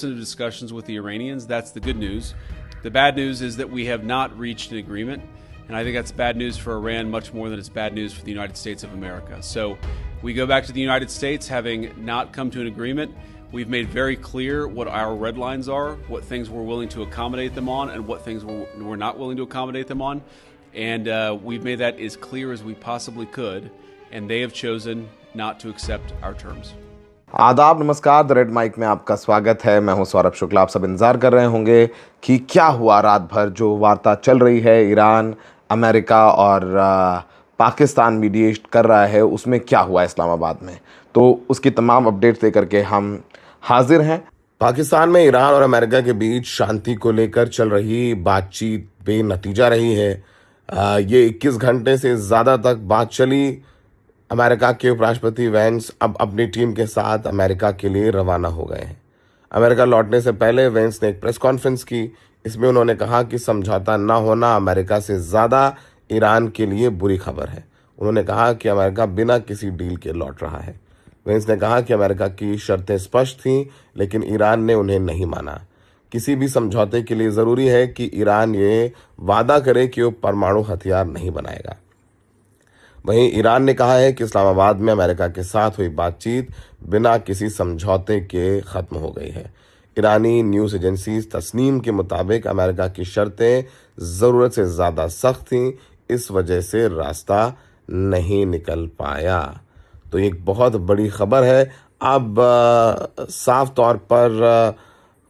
into discussions with the Iranians. That's the good news. The bad news is that we have not reached an agreement, and I think that's bad news for Iran much more than it's bad news for the United States of America. So we go back to the United States having not come to an agreement. We've made very clear what our red lines are, what things we're willing to accommodate them on, and what things we're not willing to accommodate them on. And we've made that as clear as we possibly could, and they have chosen not to accept our terms. आदाब, नमस्कार। The red mic में आपका स्वागत है। मैं हूं सौरभ शुक्ला। आप सब इंतज़ार कर रहे होंगे कि क्या हुआ रात भर। जो वार्ता चल रही है, ईरान, अमेरिका और पाकिस्तान मीडिएट कर रहा है, उसमें क्या हुआ इस्लामाबाद में, तो उसकी तमाम अपडेट्स लेकर के हम हाजिर हैं। पाकिस्तान में ईरान और अमेरिका के बीच शांति को लेकर चल रही बातचीत बेनतीजा रही है। ये 21 घंटे से ज़्यादा तक बात चली। अमेरिका के उपराष्ट्रपति वेंस अब अपनी टीम के साथ अमेरिका के लिए रवाना हो गए हैं। अमेरिका लौटने से पहले वेंस ने एक प्रेस कॉन्फ्रेंस की। इसमें उन्होंने कहा कि समझौता न होना अमेरिका से ज़्यादा ईरान के लिए बुरी खबर है। उन्होंने कहा कि अमेरिका बिना किसी डील के लौट रहा है। वेंस ने कहा कि अमेरिका की शर्तें स्पष्ट थीं, लेकिन ईरान ने उन्हें नहीं माना। किसी भी समझौते के लिए ज़रूरी है कि ईरान ये वादा करे कि वो परमाणु हथियार नहीं बनाएगा। वहीं ईरान ने कहा है कि इस्लामाबाद में अमेरिका के साथ हुई बातचीत बिना किसी समझौते के ख़त्म हो गई है। ईरानी न्यूज़ एजेंसी तस्नीम के मुताबिक अमेरिका की शर्तें ज़रूरत से ज़्यादा सख्त थीं, इस वजह से रास्ता नहीं निकल पाया। तो एक बहुत बड़ी खबर है। अब साफ तौर पर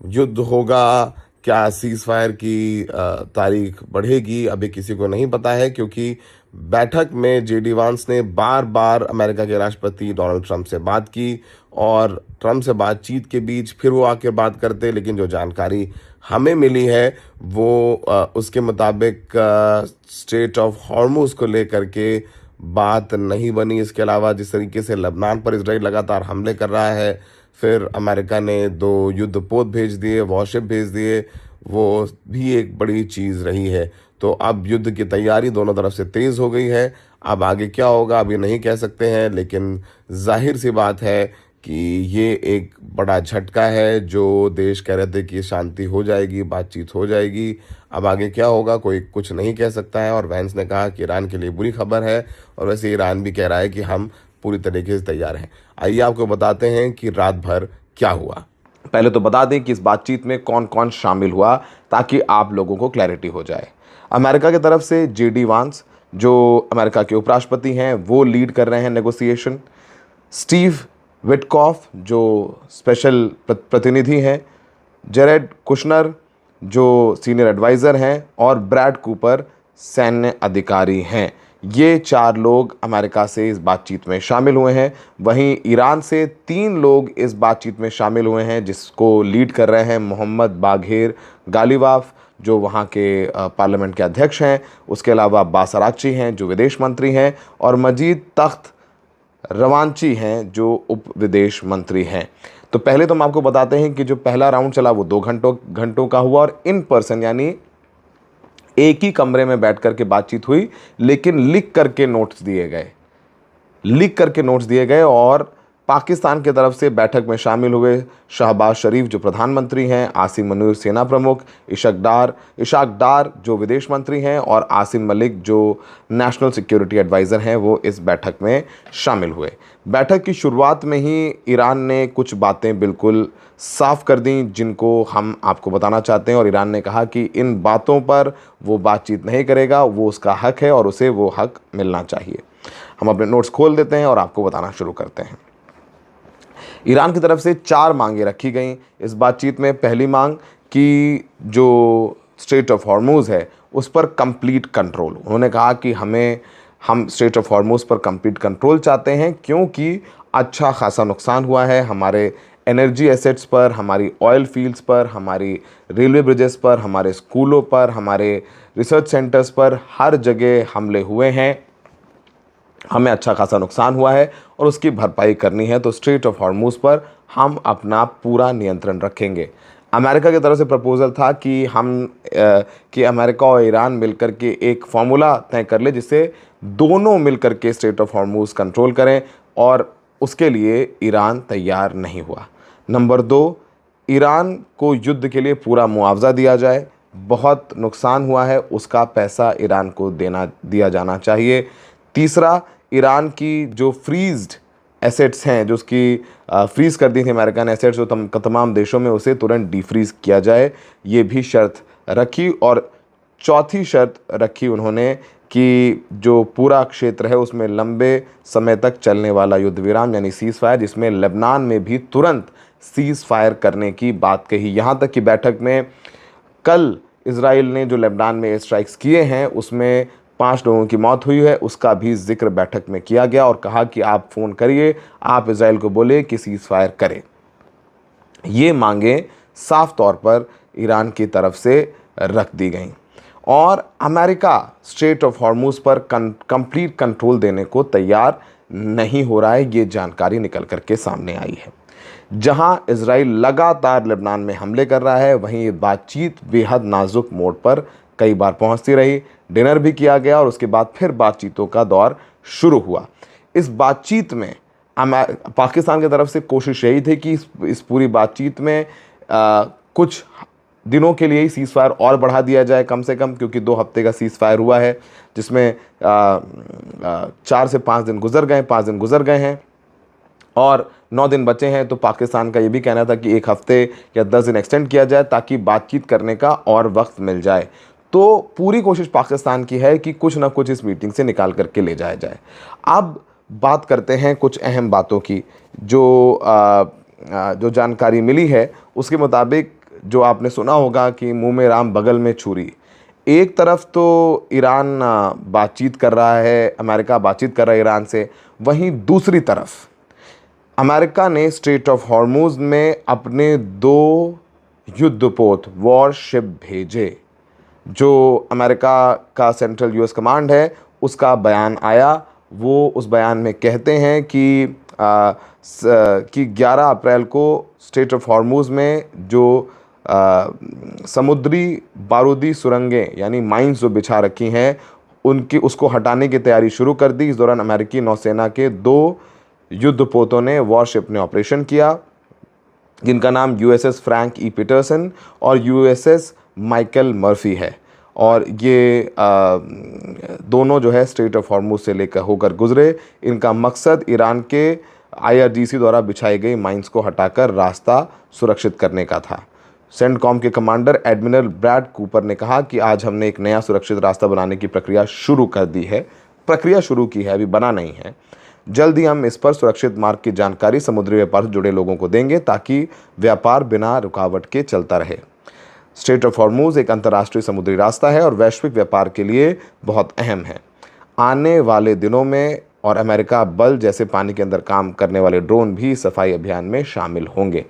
युद्ध होगा। क्या सीज़ फायर की तारीख बढ़ेगी, अभी किसी को नहीं पता है, क्योंकि बैठक में जेडी वांस ने बार बार अमेरिका के राष्ट्रपति डोनाल्ड ट्रंप से बात की और ट्रंप से बातचीत के बीच फिर वो आके बात करते, लेकिन जो जानकारी हमें मिली है वो उसके मुताबिक स्ट्रेट ऑफ हॉर्मुज़ को लेकर के बात नहीं बनी। इसके अलावा जिस तरीके से लबनान पर इजराइल लगातार हमले कर रहा है, फिर अमेरिका ने 2 युद्धपोत भेज दिए, वॉरशिप भेज दिए, वो भी एक बड़ी चीज़ रही है। तो अब युद्ध की तैयारी दोनों तरफ से तेज़ हो गई है। अब आगे क्या होगा अभी नहीं कह सकते हैं, लेकिन जाहिर सी बात है कि ये एक बड़ा झटका है। जो देश कह रहे थे कि शांति हो जाएगी, बातचीत हो जाएगी, अब आगे क्या होगा कोई कुछ नहीं कह सकता है। और वैंस ने कहा कि ईरान के लिए बुरी खबर है, और वैसे ईरान भी कह रहा है कि हम पूरी तरीके से तैयार हैं। आइए आपको बताते हैं कि रात भर क्या हुआ। पहले तो बता दें कि इस बातचीत में कौन कौन शामिल हुआ, ताकि आप लोगों को क्लैरिटी हो जाए। अमेरिका की तरफ से जेडी वांस, जो अमेरिका के उपराष्ट्रपति हैं, वो लीड कर रहे हैं नेगोशिएशन। स्टीव विटकॉफ, जो स्पेशल प्रतिनिधि हैं, जेरेड कुशनर, जो सीनियर एडवाइज़र हैं, और ब्रैड कूपर, सैन्य अधिकारी हैं। ये 4 लोग अमेरिका से इस बातचीत में शामिल हुए हैं। वहीं ईरान से 3 लोग इस बातचीत में शामिल हुए हैं, जिसको लीड कर रहे हैं मोहम्मद बाघेर गालिबाफ, जो वहाँ के पार्लियामेंट के अध्यक्ष हैं। उसके अलावा अब्बास अराक्ची हैं, जो विदेश मंत्री हैं, और मजीद तख्त रवांची हैं, जो उप विदेश मंत्री हैं। तो पहले तो हम आपको बताते हैं कि जो पहला राउंड चला वो 2 घंटों का हुआ, और इन पर्सन यानी एक ही कमरे में बैठ कर के बातचीत हुई, लेकिन लिख करके नोट्स दिए गए। और पाकिस्तान की तरफ से बैठक में शामिल हुए शहबाज शरीफ, जो प्रधानमंत्री हैं, आसिम मुनीर सेना प्रमुख, इशाक डार जो विदेश मंत्री हैं, और आसिम मलिक जो नेशनल सिक्योरिटी एडवाइज़र हैं, वो इस बैठक में शामिल हुए। बैठक की शुरुआत में ही ईरान ने कुछ बातें बिल्कुल साफ कर दी, जिनको हम आपको बताना चाहते हैं। और ईरान ने कहा कि इन बातों पर वो बातचीत नहीं करेगा, वो उसका हक है और उसे वो हक मिलना चाहिए। हम अपने नोट्स खोल देते हैं और आपको बताना शुरू करते हैं। ईरान की तरफ से 4 मांगें रखी गईं इस बातचीत में। पहली मांग कि जो स्ट्रेट ऑफ हॉर्मुज़ है उस पर कंप्लीट कंट्रोल। उन्होंने कहा कि हम स्ट्रेट ऑफ हॉर्मुज़ पर कंप्लीट कंट्रोल चाहते हैं, क्योंकि अच्छा खासा नुकसान हुआ है हमारे एनर्जी एसेट्स पर, हमारी ऑयल फील्ड्स पर, हमारी रेलवे ब्रिजेस पर, हमारे स्कूलों पर, हमारे रिसर्च सेंटर्स पर, हर जगह हमले हुए हैं। हमें अच्छा खासा नुकसान हुआ है और उसकी भरपाई करनी है। तो स्ट्रेट ऑफ हॉर्मुज़ पर हम अपना पूरा नियंत्रण रखेंगे। अमेरिका की तरफ से प्रपोज़ल था कि अमेरिका और ईरान मिलकर के एक फार्मूला तय कर ले, जिससे दोनों मिलकर के स्ट्रेट ऑफ हॉर्मुज़ कंट्रोल करें, और उसके लिए ईरान तैयार नहीं हुआ। नंबर 2, ईरान को युद्ध के लिए पूरा मुआवजा दिया जाए, बहुत नुकसान हुआ है उसका पैसा ईरान को दिया जाना चाहिए। तीसरा, ईरान की जो फ्रीज्ड एसेट्स हैं, जो उसकी फ्रीज़ कर दी थी अमेरिका ने एसेट्स, जो तमाम देशों में, उसे तुरंत डीफ्रीज़ किया जाए, ये भी शर्त रखी। और चौथी शर्त रखी उन्होंने कि जो पूरा क्षेत्र है उसमें लंबे समय तक चलने वाला युद्ध विराम यानी सीज़ फायर, जिसमें लेबनान में भी तुरंत सीज़ फायर करने की बात कही। यहाँ तक कि बैठक में कल इजराइल ने जो लेबनान में एयर स्ट्राइक्स किए हैं उसमें 5 लोगों की मौत हुई है, उसका भी जिक्र बैठक में किया गया और कहा कि आप फ़ोन करिए, आप इजराइल को बोले कि सीज़ फायर करे। ये मांगें साफ तौर पर ईरान की तरफ से रख दी गई और अमेरिका स्ट्रेट ऑफ हॉर्मुज़ पर कंप्लीट कंट्रोल देने को तैयार नहीं हो रहा है। ये जानकारी निकल करके सामने आई है। जहां इजराइल लगातार लेबनान में हमले कर रहा है, वहीं ये बातचीत बेहद नाजुक मोड़ पर कई बार पहुंचती रही। डिनर भी किया गया और उसके बाद फिर बातचीतों का दौर शुरू हुआ। इस बातचीत में पाकिस्तान की तरफ से कोशिश यही थी कि इस पूरी बातचीत में कुछ दिनों के लिए ही सीज़ फायर और बढ़ा दिया जाए कम से कम, क्योंकि 2 हफ्ते का सीज़ फायर हुआ है जिसमें 4 से 5 दिन गुजर गए हैं और 9 दिन बचे हैं। तो पाकिस्तान का ये भी कहना था कि 1 हफ्ते या 10 दिन एक्सटेंड किया जाए ताकि बातचीत करने का और वक्त मिल जाए। तो पूरी कोशिश पाकिस्तान की है कि कुछ ना कुछ इस मीटिंग से निकाल करके ले जाया जाए। अब बात करते हैं कुछ अहम बातों की। जो जानकारी मिली है उसके मुताबिक, जो आपने सुना होगा कि मुंह में राम बगल में छुरी, एक तरफ तो ईरान बातचीत कर रहा है, अमेरिका बातचीत कर रहा है ईरान से, वहीं दूसरी तरफ अमेरिका ने स्ट्रेट ऑफ हॉर्मुज़ में अपने 2 युद्धपोत वॉरशिप भेजे। जो अमेरिका का सेंट्रल यूएस कमांड है उसका बयान आया, वो उस बयान में कहते हैं कि 11 अप्रैल को स्ट्रेट ऑफ हॉर्मुज़ में जो समुद्री बारूदी सुरंगें यानी माइंस जो बिछा रखी हैं उसको हटाने की तैयारी शुरू कर दी। इस दौरान अमेरिकी नौसेना के 2 युद्धपोतों ने वॉरशिप ने ऑपरेशन किया, जिनका नाम यूएसएस फ्रैंक ई पीटरसन और यूएसएस माइकल मर्फी है। और ये दोनों जो है स्ट्रेट ऑफ हॉर्मुज़ से लेकर होकर गुजरे। इनका मकसद ईरान के IRGC द्वारा बिछाई गई माइंस को हटाकर रास्ता सुरक्षित करने का था। सेंटकॉम के कमांडर एडमिरल ब्रैड कूपर ने कहा कि आज हमने एक नया सुरक्षित रास्ता बनाने की प्रक्रिया शुरू की है, अभी बना नहीं है। जल्द ही हम इस पर सुरक्षित मार्ग की जानकारी समुद्री व्यापार से जुड़े लोगों को देंगे ताकि व्यापार बिना रुकावट के चलता रहे। स्ट्रेट ऑफ हॉर्मुज़ एक अंतर्राष्ट्रीय समुद्री रास्ता है और वैश्विक व्यापार के लिए बहुत अहम है। आने वाले दिनों में और अमेरिका बल जैसे पानी के अंदर काम करने वाले ड्रोन भी सफाई अभियान में शामिल होंगे।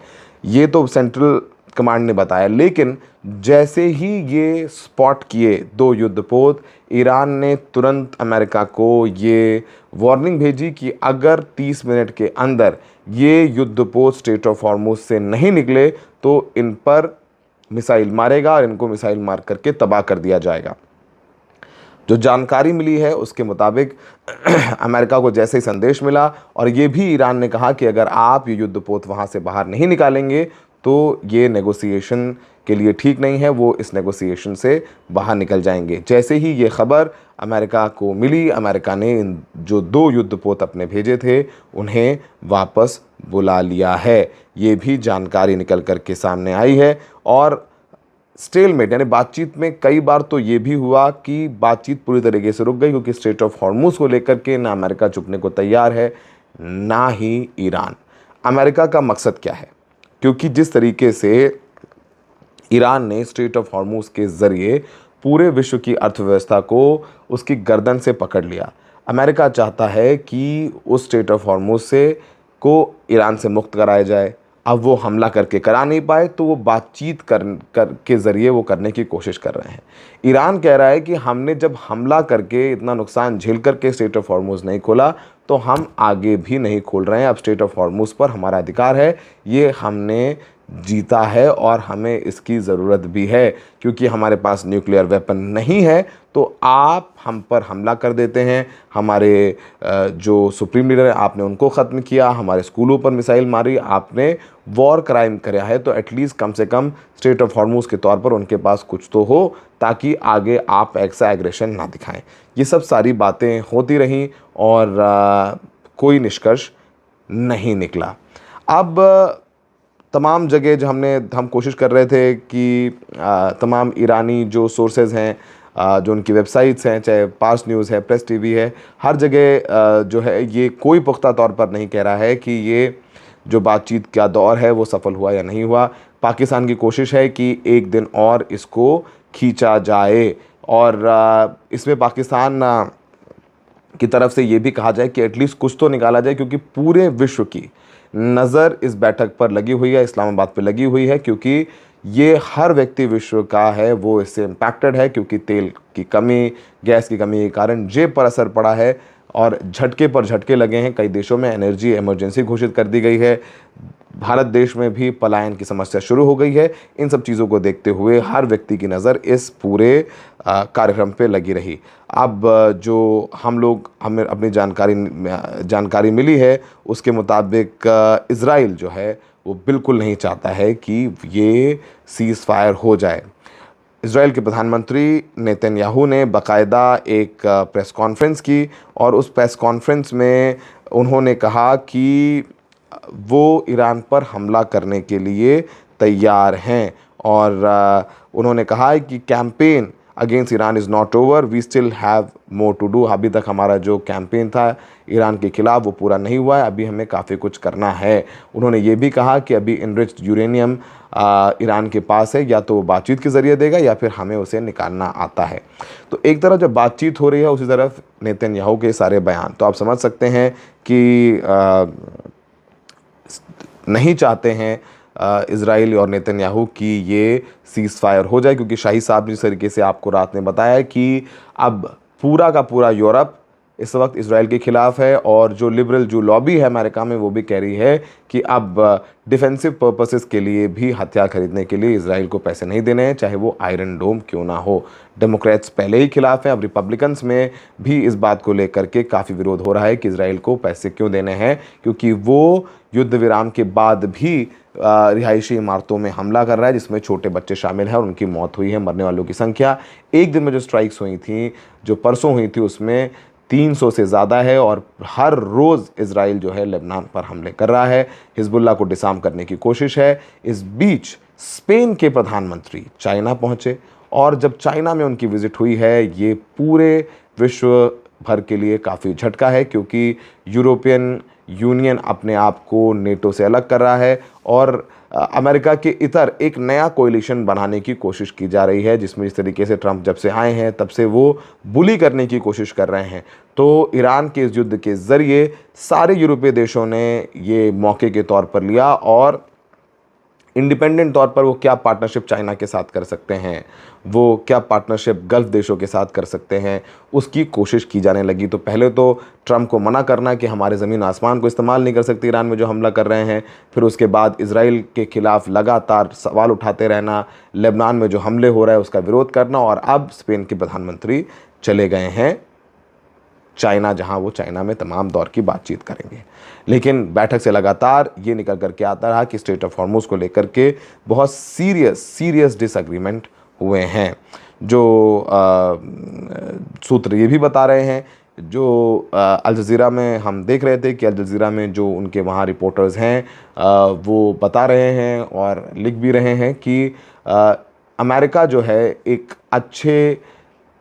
ये तो सेंट्रल कमांड ने बताया, लेकिन जैसे ही ये स्पॉट किए 2 युद्धपोत, ईरान ने तुरंत अमेरिका को ये वार्निंग भेजी कि अगर 30 मिनट के अंदर ये युद्धपोत स्ट्रेट ऑफ हॉर्मुज़ से नहीं निकले तो इन पर मिसाइल मारेगा और इनको मिसाइल मार करके तबाह कर दिया जाएगा। जो जानकारी मिली है उसके मुताबिक अमेरिका को जैसे ही संदेश मिला और ये भी ईरान ने कहा कि अगर आप ये युद्धपोत वहाँ से बाहर नहीं निकालेंगे तो ये नेगोशिएशन के लिए ठीक नहीं है, वो इस नेगोशिएशन से बाहर निकल जाएंगे। जैसे ही ये खबर अमेरिका को मिली, अमेरिका ने इन जो 2 युद्धपोत अपने भेजे थे उन्हें वापस बुला लिया है। ये भी जानकारी निकल कर के सामने आई है। और स्टेलमेट यानी बातचीत में कई बार तो ये भी हुआ कि बातचीत पूरी तरीके से रुक गई, क्योंकि स्ट्रेट ऑफ हॉर्मुज़ को लेकर के ना अमेरिका झुकने को तैयार है ना ही ईरान। अमेरिका का मकसद क्या है? क्योंकि जिस तरीके से ईरान ने स्ट्रेट ऑफ हॉर्मुज़ के ज़रिए पूरे विश्व की अर्थव्यवस्था को उसकी गर्दन से पकड़ लिया, अमेरिका चाहता है कि उस स्ट्रेट ऑफ हॉर्मुज़ से को ईरान से मुक्त कराया जाए। अब वो हमला करके करा नहीं पाए तो वो बातचीत के ज़रिए वो करने की कोशिश कर रहे हैं। ईरान कह रहा है कि हमने जब हमला करके इतना नुकसान झेल करके स्ट्रेट ऑफ हॉर्मुज़ नहीं खोला तो हम आगे भी नहीं खोल रहे हैं। अब स्ट्रेट ऑफ हॉर्मुज़ पर हमारा अधिकार है, ये हमने जीता है और हमें इसकी ज़रूरत भी है, क्योंकि हमारे पास न्यूक्लियर वेपन नहीं है तो आप हम पर हमला कर देते हैं। हमारे जो सुप्रीम लीडर है आपने उनको ख़त्म किया, हमारे स्कूलों पर मिसाइल मारी, आपने वॉर क्राइम कराया है, तो एटलीस्ट कम से कम स्टेट ऑफ हॉर्मूज के तौर पर उनके पास कुछ तो हो ताकि आगे आप ऐसा एग्रेशन ना दिखाएं। ये सब सारी बातें होती रहीं और कोई निष्कर्ष नहीं निकला। अब तमाम जगह जो हम कोशिश कर रहे थे कि तमाम ईरानी जो सोर्सेज हैं, जो उनकी वेबसाइट्स हैं, चाहे पार्स न्यूज़ है, प्रेस टीवी है, हर जगह जो है ये कोई पुख्ता तौर पर नहीं कह रहा है कि ये जो बातचीत का दौर है वो सफल हुआ या नहीं हुआ। पाकिस्तान की कोशिश है कि एक दिन और इसको खींचा जाए और इसमें पाकिस्तान की तरफ से ये भी कहा जाए कि एटलीस्ट कुछ तो निकाला जाए, क्योंकि पूरे विश्व की नज़र इस बैठक पर लगी हुई है, इस्लामाबाद पर लगी हुई है, क्योंकि ये हर व्यक्ति विश्व का है वो इससे इम्पैक्टेड है, क्योंकि तेल की कमी, गैस की कमी के कारण जेब पर असर पड़ा है और झटके पर झटके लगे हैं। कई देशों में एनर्जी इमरजेंसी घोषित कर दी गई है, भारत देश में भी पलायन की समस्या शुरू हो गई है। इन सब चीज़ों को देखते हुए हर व्यक्ति की नज़र इस पूरे कार्यक्रम पे लगी रही। अब जो हमें अपनी जानकारी मिली है उसके मुताबिक इज़राइल जो है वो बिल्कुल नहीं चाहता है कि ये सीज़ फायर हो जाए। इज़राइल के प्रधानमंत्री नेतन्याहू ने बाकायदा एक प्रेस कॉन्फ्रेंस की और उस प्रेस कॉन्फ्रेंस में उन्होंने कहा कि वो ईरान पर हमला करने के लिए तैयार हैं और उन्होंने कहा है कि campaign against Iran is not over, we still have more to do. अभी तक हमारा जो कैंपेन था ईरान के ख़िलाफ़ वो पूरा नहीं हुआ है, अभी हमें काफ़ी कुछ करना है। उन्होंने ये भी कहा कि अभी इनरिच्ड यूरेनियम ईरान के पास है, या तो वो बातचीत के ज़रिए देगा या फिर हमें उसे निकालना आता है। तो एक तरफ जब बातचीत हो रही है उसी तरफ नेतन्याहू के सारे बयान, तो आप समझ सकते हैं कि नहीं चाहते हैं इज़राइल और नेतन्याहू की ये सीज़ फायर हो जाए, क्योंकि शाही साहब ने जिस तरीके से आपको रात में बताया है कि अब पूरा का पूरा यूरोप इस वक्त इज़राइल के ख़िलाफ़ है और जो लिबरल जो लॉबी है अमेरिका में वो भी कह रही है कि अब डिफेंसिव पर्पसेस के लिए भी हथियार खरीदने के लिए इज़राइल को पैसे नहीं देने हैं, चाहे वो आयरन डोम क्यों ना हो। डेमोक्रेट्स पहले ही खिलाफ़ हैं, अब रिपब्लिकन्स में भी इस बात को लेकर के काफ़ी विरोध हो रहा है कि इज़राइल को पैसे क्यों देने हैं, क्योंकि वो युद्ध विराम के बाद भी रिहायशी इमारतों में हमला कर रहा है जिसमें छोटे बच्चे शामिल हैं और उनकी मौत हुई है। मरने वालों की संख्या एक दिन में जो स्ट्राइक्स हुई थी, जो परसों हुई थी, उसमें 300 से ज़्यादा है और हर रोज़ इज़राइल जो है लेबनान पर हमले कर रहा है, हिजबुल्लाह को डिसार्म करने की कोशिश है। इस बीच स्पेन के प्रधानमंत्री चाइना पहुँचे और जब चाइना में उनकी विज़िट हुई है ये पूरे विश्व भर के लिए काफ़ी झटका है, क्योंकि यूरोपियन यूनियन अपने आप को नेटो से अलग कर रहा है और अमेरिका के इतर एक नया कोलिशन बनाने की कोशिश की जा रही है, जिसमें जिस तरीके से ट्रंप जब से आए हैं तब से वो बुली करने की कोशिश कर रहे हैं। तो ईरान के इस युद्ध के ज़रिए सारे यूरोपीय देशों ने ये मौके के तौर पर लिया और इंडिपेंडेंट तौर पर वो क्या पार्टनरशिप चाइना के साथ कर सकते हैं, वो क्या पार्टनरशिप गल्फ देशों के साथ कर सकते हैं, उसकी कोशिश की जाने लगी। तो पहले तो ट्रंप को मना करना कि हमारे ज़मीन आसमान को इस्तेमाल नहीं कर सकते ईरान में जो हमला कर रहे हैं, फिर उसके बाद इज़राइल के ख़िलाफ़ लगातार सवाल उठाते रहना, लेबनान में जो हमले हो रहा है उसका विरोध करना और अब स्पेन के प्रधानमंत्री चले गए हैं चाइना, जहां वो चाइना में तमाम दौर की बातचीत करेंगे। लेकिन बैठक से लगातार ये निकल करके आता रहा कि स्ट्रेट ऑफ हॉर्मुज़ को लेकर के बहुत सीरियस डिसएग्रीमेंट हुए हैं। जो सूत्र ये भी बता रहे हैं, जो अल जज़ीरा में हम देख रहे थे कि अल जज़ीरा में जो उनके वहाँ रिपोर्टर्स हैं वो बता रहे हैं और लिख भी रहे हैं कि अमेरिका जो है एक अच्छे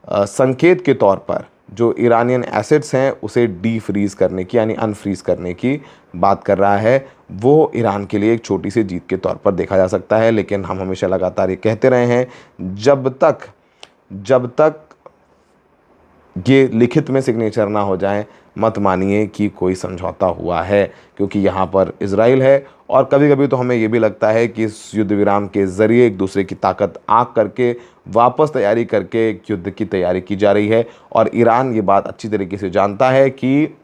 संकेत के तौर पर जो ईरानियन एसेट्स हैं उसे डी फ्रीज़ करने की यानी अनफ्रीज़ करने की बात कर रहा है। वो ईरान के लिए एक छोटी सी जीत के तौर पर देखा जा सकता है, लेकिन हम हमेशा लगातार ये कहते रहे हैं जब तक ये लिखित में सिग्नेचर ना हो जाए मत मानिए कि कोई समझौता हुआ है, क्योंकि यहाँ पर इज़राइल है और कभी कभी तो हमें ये भी लगता है कि इस युद्ध विराम के ज़रिए एक दूसरे की ताकत आँख करके वापस तैयारी करके एक युद्ध की तैयारी की जा रही है और ईरान ये बात अच्छी तरीके से जानता है कि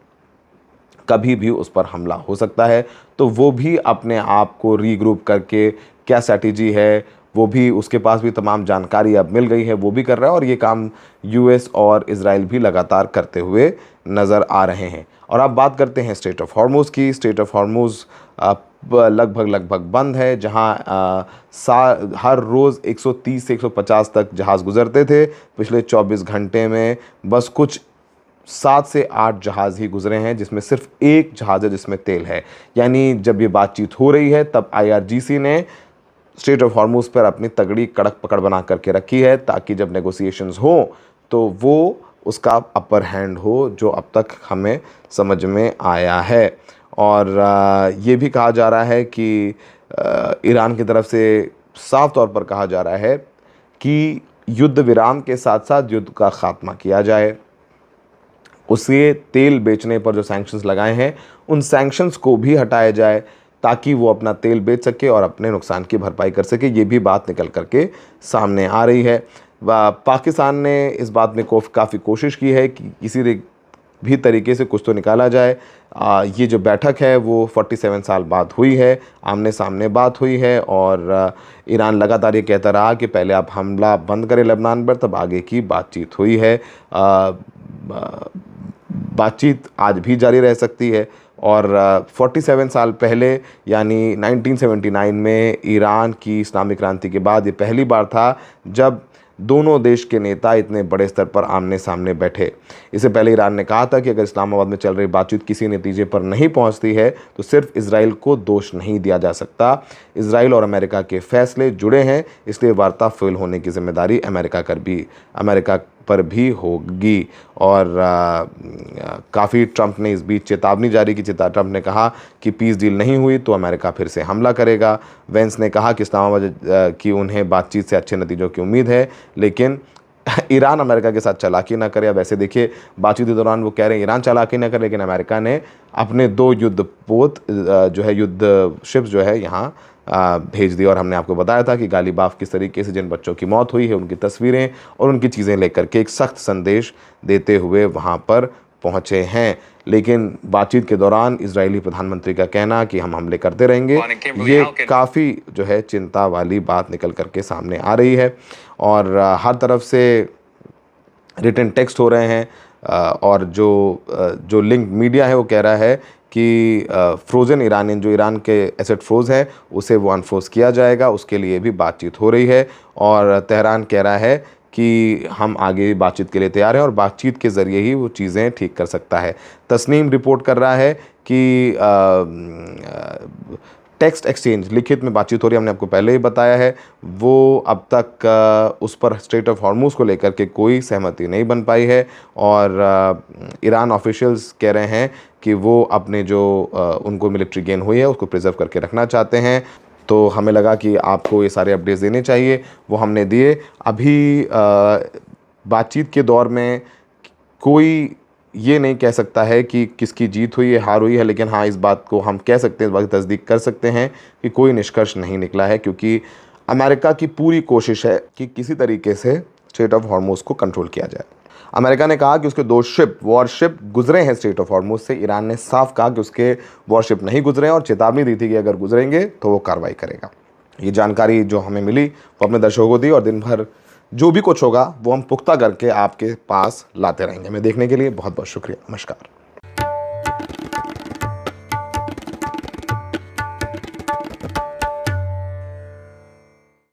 कभी भी उस पर हमला हो सकता है, तो वो भी अपने आप को रीग्रुप करके क्या स्ट्रैटेजी है, वो भी उसके पास भी तमाम जानकारी अब मिल गई है, वो भी कर रहा है। और ये काम यूएस और इजराइल भी लगातार करते हुए नज़र आ रहे हैं। और अब बात करते हैं स्ट्रेट ऑफ हॉर्मुज़ की। स्ट्रेट ऑफ हॉर्मुज़ लगभग बंद है, जहां हर रोज़ 130 से 150 तक जहाज़ गुजरते थे। पिछले 24 घंटे में बस कुछ 7 से 8 जहाज़ ही गुजरे हैं, जिसमें सिर्फ एक जहाज़ है जिसमें तेल है। यानी जब ये बातचीत हो रही है तब IRGC ने स्ट्रेट ऑफ हॉर्मुज़ पर अपनी तगड़ी कड़क पकड़ बना करके रखी है, ताकि जब नेगोशिएशंस हो तो वो उसका अपर हैंड हो, जो अब तक हमें समझ में आया है। और ये भी कहा जा रहा है कि ईरान की तरफ से साफ तौर पर कहा जा रहा है कि युद्ध विराम के साथ साथ युद्ध का खात्मा किया जाए। उसे तेल बेचने पर जो सैंक्शंस लगाए हैं उन सैंक्शंस को भी हटाया जाए, ताकि वो अपना तेल बेच सके और अपने नुकसान की भरपाई कर सके। ये भी बात निकल करके सामने आ रही है। पाकिस्तान ने इस बात में काफ़ी कोशिश की है कि किसी भी तरीके से कुछ तो निकाला जाए। ये जो बैठक है वो 47 साल बाद हुई है, आमने सामने बात हुई है। और ईरान लगातार ये कहता रहा कि पहले आप हमला बंद करें लेबनान पर, तब आगे की बातचीत हुई है। बातचीत आज भी जारी रह सकती है। और 47 साल पहले यानी 1979 में ईरान की इस्लामी क्रांति के बाद ये पहली बार था जब दोनों देश के नेता इतने बड़े स्तर पर आमने सामने बैठे। इससे पहले ईरान ने कहा था कि अगर इस्लामाबाद में चल रही बातचीत किसी नतीजे पर नहीं पहुंचती है तो सिर्फ इजराइल को दोष नहीं दिया जा सकता। इजराइल और अमेरिका के फैसले जुड़े हैं, इसलिए वार्ता फेल होने की जिम्मेदारी अमेरिका पर भी होगी। और काफ़ी ट्रंप ने इस बीच चेतावनी जारी की। ट्रंप ने कहा कि पीस डील नहीं हुई तो अमेरिका फिर से हमला करेगा। वेंस ने कहा कि इस्लामाबाद की उन्हें बातचीत से अच्छे नतीजों की उम्मीद है, लेकिन ईरान अमेरिका के साथ चालाकी ना करे। वैसे देखिए, बातचीत के दौरान वो कह रहे हैं ईरान चालाकी ना करे, लेकिन अमेरिका ने अपने 2 युद्धपोत जो है युद्ध शिप्स जो है यहाँ भेज दी। और हमने आपको बताया था कि गालिबाफ किस तरीके से जिन बच्चों की मौत हुई है उनकी तस्वीरें और उनकी चीज़ें लेकर के एक सख्त संदेश देते हुए वहाँ पर पहुँचे हैं। लेकिन बातचीत के दौरान इजरायली प्रधानमंत्री का कहना कि हम हमले करते रहेंगे, ये काफ़ी जो है चिंता वाली बात निकल करके सामने आ रही है। और हर तरफ से रिटन टेक्स्ट हो रहे हैं। और जो लिंक मीडिया है वो कह रहा है कि फ्रोज़न ईरानियन, जो ईरान के एसेट फ्रोज़ है उसे वो अनफ्रोज़ किया जाएगा, उसके लिए भी बातचीत हो रही है। और तेहरान कह रहा है कि हम आगे बातचीत के लिए तैयार हैं और बातचीत के ज़रिए ही वो चीज़ें ठीक कर सकता है। तस्नीम रिपोर्ट कर रहा है कि टेक्स्ट एक्सचेंज, लिखित में बातचीत हो रही है, हमने आपको पहले ही बताया है। वो अब तक उस पर स्ट्रेट ऑफ हॉर्मुज़ को लेकर के कोई सहमति नहीं बन पाई है। और ईरान ऑफिशियल्स कह रहे हैं कि वो अपने जो उनको मिलिट्री गेन हुई है उसको प्रिजर्व करके रखना चाहते हैं। तो हमें लगा कि आपको ये सारे अपडेट्स देने चाहिए, वो हमने दिए। अभी बातचीत के दौर में कोई ये नहीं कह सकता है कि किसकी जीत हुई है, हार हुई है, लेकिन हाँ, इस बात को हम कह सकते हैं, इस बात की तस्दीक कर सकते हैं कि कोई निष्कर्ष नहीं निकला है, क्योंकि अमेरिका की पूरी कोशिश है कि किसी तरीके से स्ट्रेट ऑफ हॉर्मुज़ को कंट्रोल किया जाए। अमेरिका ने कहा कि उसके 2 वॉरशिप गुजरे हैं स्ट्रेट ऑफ हॉर्मुज़ से। ईरान ने साफ कहा कि उसके वॉरशिप नहीं गुजरे हैं और चेतावनी दी थी कि अगर गुजरेंगे तो वो कार्रवाई करेगा। ये जानकारी जो हमें मिली वो अपने दर्शकों को दी, और दिन भर जो भी कुछ होगा वो हम पुख्ता करके आपके पास लाते रहेंगे। हमें देखने के लिए बहुत बहुत शुक्रिया। नमस्कार।